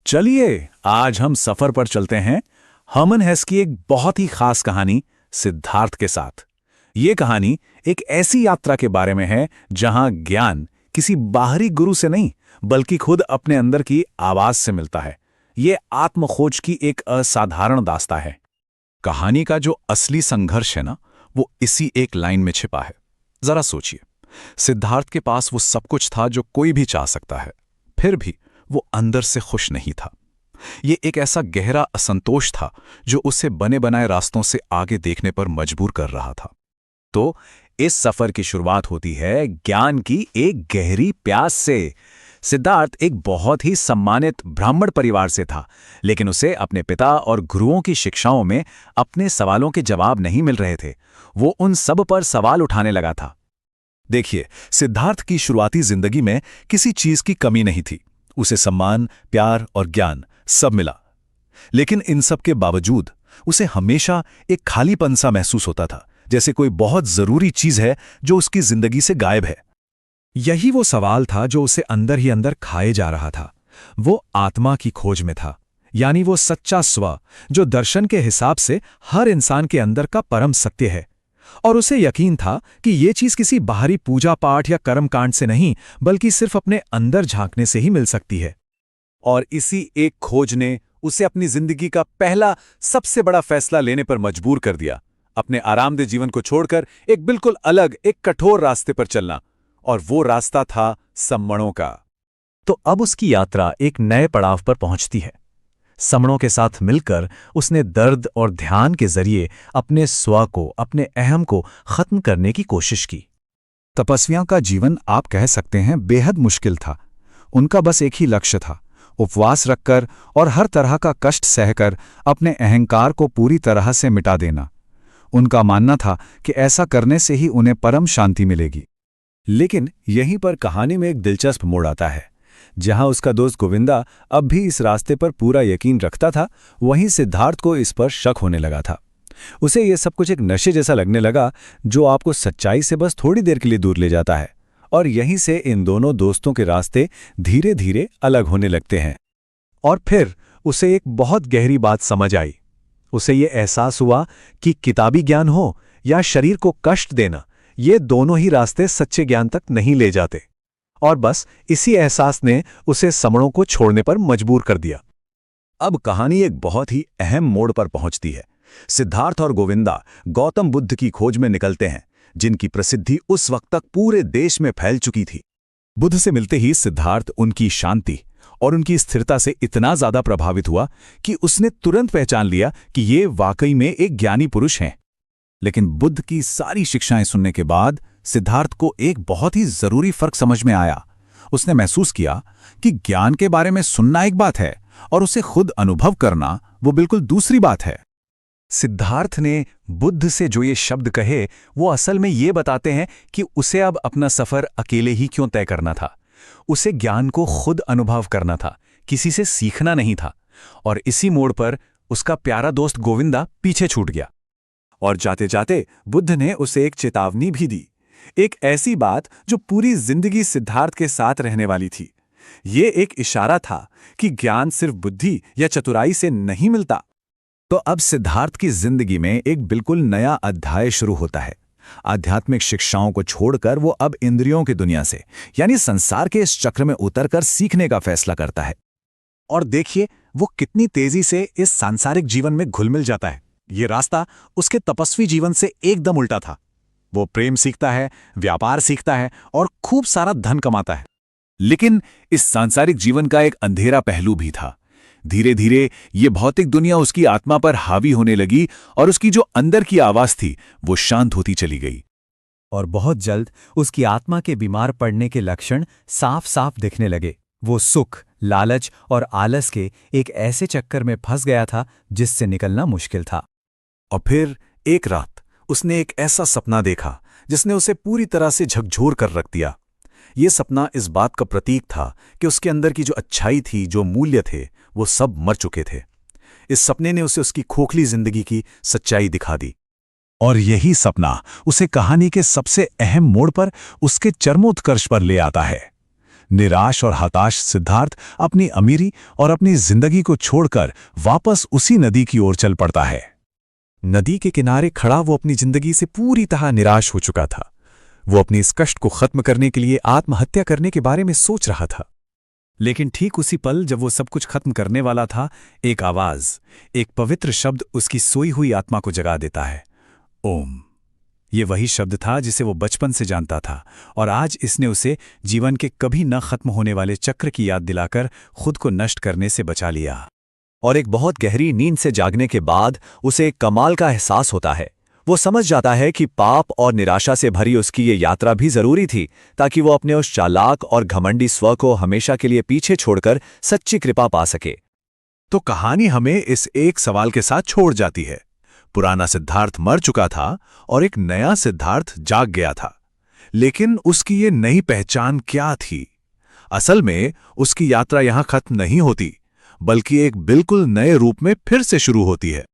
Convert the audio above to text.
चलिए आज हम सफर पर चलते हैं हर्मन हेस की एक बहुत ही खास कहानी सिद्धार्थ के साथ। ये कहानी एक ऐसी यात्रा के बारे में है जहां ज्ञान किसी बाहरी गुरु से नहीं बल्कि खुद अपने अंदर की आवाज से मिलता है। ये आत्मखोज की एक असाधारण दास्ता है। कहानी का जो असली संघर्ष है ना, वो इसी एक लाइन में छिपा है। जरा सोचिए, सिद्धार्थ के पास वो सब कुछ था जो कोई भी चाह सकता है, फिर भी वो अंदर से खुश नहीं था। ये एक ऐसा गहरा असंतोष था जो उसे बने बनाए रास्तों से आगे देखने पर मजबूर कर रहा था। तो इस सफर की शुरुआत होती है ज्ञान की एक गहरी प्यास से। सिद्धार्थ एक बहुत ही सम्मानित ब्राह्मण परिवार से था, लेकिन उसे अपने पिता और गुरुओं की शिक्षाओं में अपने सवालों के जवाब नहीं मिल रहे थे। वो उन सब पर सवाल उठाने लगा था। देखिए, सिद्धार्थ की शुरुआती जिंदगी में किसी चीज की कमी नहीं थी। उसे सम्मान, प्यार और ज्ञान सब मिला, लेकिन इन सब के बावजूद उसे हमेशा एक खालीपन सा महसूस होता था, जैसे कोई बहुत जरूरी चीज है जो उसकी जिंदगी से गायब है। यही वो सवाल था जो उसे अंदर ही अंदर खाए जा रहा था। वो आत्मा की खोज में था, यानी वो सच्चा स्व जो दर्शन के हिसाब से हर इंसान के अंदर का परम सत्य है। और उसे यकीन था कि ये चीज किसी बाहरी पूजा पाठ या कर्मकांड से नहीं बल्कि सिर्फ अपने अंदर झांकने से ही मिल सकती है। और इसी एक खोज ने उसे अपनी जिंदगी का पहला सबसे बड़ा फैसला लेने पर मजबूर कर दिया। अपने आरामदेह जीवन को छोड़कर एक बिल्कुल अलग, एक कठोर रास्ते पर चलना। और वो रास्ता था सम्मणों का। तो अब उसकी यात्रा एक नए पड़ाव पर पहुंचती है। समणों के साथ मिलकर उसने दर्द और ध्यान के जरिए अपने स्व को, अपने अहम को खत्म करने की कोशिश की। तपस्वियों का जीवन आप कह सकते हैं बेहद मुश्किल था। उनका बस एक ही लक्ष्य था, उपवास रखकर और हर तरह का कष्ट सहकर अपने अहंकार को पूरी तरह से मिटा देना। उनका मानना था कि ऐसा करने से ही उन्हें परम शांति मिलेगी। लेकिन यहीं पर कहानी में एक दिलचस्प मोड़ आता है। जहां उसका दोस्त गोविंदा अब भी इस रास्ते पर पूरा यकीन रखता था, वहीं सिद्धार्थ को इस पर शक होने लगा था। उसे यह सब कुछ एक नशे जैसा लगने लगा जो आपको सच्चाई से बस थोड़ी देर के लिए दूर ले जाता है। और यहीं से इन दोनों दोस्तों के रास्ते धीरे धीरे अलग होने लगते हैं। और फिर उसे एक बहुत गहरी बात समझ आई। उसे ये एहसास हुआ कि किताबी ज्ञान हो या शरीर को कष्ट देना, ये दोनों ही रास्ते सच्चे ज्ञान तक नहीं ले जाते। और बस इसी एहसास ने उसे समणों को छोड़ने पर मजबूर कर दिया। अब कहानी एक बहुत ही अहम मोड़ पर पहुंचती है। सिद्धार्थ और गोविंदा गौतम बुद्ध की खोज में निकलते हैं, जिनकी प्रसिद्धि उस वक्त तक पूरे देश में फैल चुकी थी। बुद्ध से मिलते ही सिद्धार्थ उनकी शांति और उनकी स्थिरता से इतना ज्यादा प्रभावित हुआ कि उसने तुरंत पहचान लिया कि ये वाकई में एक ज्ञानी पुरुष हैं। लेकिन बुद्ध की सारी शिक्षाएं सुनने के बाद सिद्धार्थ को एक बहुत ही जरूरी फर्क समझ में आया। उसने महसूस किया कि ज्ञान के बारे में सुनना एक बात है और उसे खुद अनुभव करना वो बिल्कुल दूसरी बात है। सिद्धार्थ ने बुद्ध से जो ये शब्द कहे, वो असल में ये बताते हैं कि उसे अब अपना सफर अकेले ही क्यों तय करना था। उसे ज्ञान को खुद अनुभव करना था, किसी से सीखना नहीं था। और इसी मोड़ पर उसका प्यारा दोस्त गोविंदा पीछे छूट गया। और जाते जाते बुद्ध ने उसे एक चेतावनी भी दी, एक ऐसी बात जो पूरी जिंदगी सिद्धार्थ के साथ रहने वाली थी। ये एक इशारा था कि ज्ञान सिर्फ बुद्धि या चतुराई से नहीं मिलता। तो अब सिद्धार्थ की जिंदगी में एक बिल्कुल नया अध्याय शुरू होता है। आध्यात्मिक शिक्षाओं को छोड़कर वो अब इंद्रियों की दुनिया से, यानी संसार के इस चक्र में उतरकर सीखने का फैसला करता है। और देखिए वो कितनी तेजी से इस सांसारिक जीवन में घुल मिल जाता है। ये रास्ता उसके तपस्वी जीवन से एकदम उल्टा था। वो प्रेम सीखता है, व्यापार सीखता है और खूब सारा धन कमाता है। लेकिन इस सांसारिक जीवन का एक अंधेरा पहलू भी था। धीरे धीरे ये भौतिक दुनिया उसकी आत्मा पर हावी होने लगी और उसकी जो अंदर की आवाज थी वो शांत होती चली गई। और बहुत जल्द उसकी आत्मा के बीमार पड़ने के लक्षण साफ साफ दिखने लगे। वो सुख, लालच और आलस के एक ऐसे चक्कर में फंस गया था जिससे निकलना मुश्किल था। और फिर एक रात उसने एक ऐसा सपना देखा जिसने उसे पूरी तरह से झकझोर कर रख दिया। ये सपना इस बात का प्रतीक था कि उसके अंदर की जो अच्छाई थी, जो मूल्य थे, वो सब मर चुके थे। इस सपने ने उसे उसकी खोखली जिंदगी की सच्चाई दिखा दी। और यही सपना उसे कहानी के सबसे अहम मोड़ पर, उसके चरमोत्कर्ष पर ले आता है। निराश और हताश सिद्धार्थ अपनी अमीरी और अपनी जिंदगी को छोड़कर वापस उसी नदी की ओर चल पड़ता है। नदी के किनारे खड़ा वो अपनी जिंदगी से पूरी तरह निराश हो चुका था। वो अपनी इस कष्ट को खत्म करने के लिए आत्महत्या करने के बारे में सोच रहा था। लेकिन ठीक उसी पल जब वो सब कुछ खत्म करने वाला था, एक आवाज, एक पवित्र शब्द उसकी सोई हुई आत्मा को जगा देता है। ओम। ये वही शब्द था जिसे वो बचपन से जानता था, और आज इसने उसे जीवन के कभी न खत्म होने वाले चक्र की याद दिलाकर खुद को नष्ट करने से बचा लिया। और एक बहुत गहरी नींद से जागने के बाद उसे एक कमाल का एहसास होता है। वो समझ जाता है कि पाप और निराशा से भरी उसकी ये यात्रा भी जरूरी थी, ताकि वो अपने उस चालाक और घमंडी स्व को हमेशा के लिए पीछे छोड़कर सच्ची कृपा पा सके। तो कहानी हमें इस एक सवाल के साथ छोड़ जाती है। पुराना सिद्धार्थ मर चुका था और एक नया सिद्धार्थ जाग गया था, लेकिन उसकी ये नई पहचान क्या थी? असल में उसकी यात्रा यहां खत्म नहीं होती, बल्कि एक बिल्कुल नए रूप में फिर से शुरू होती है।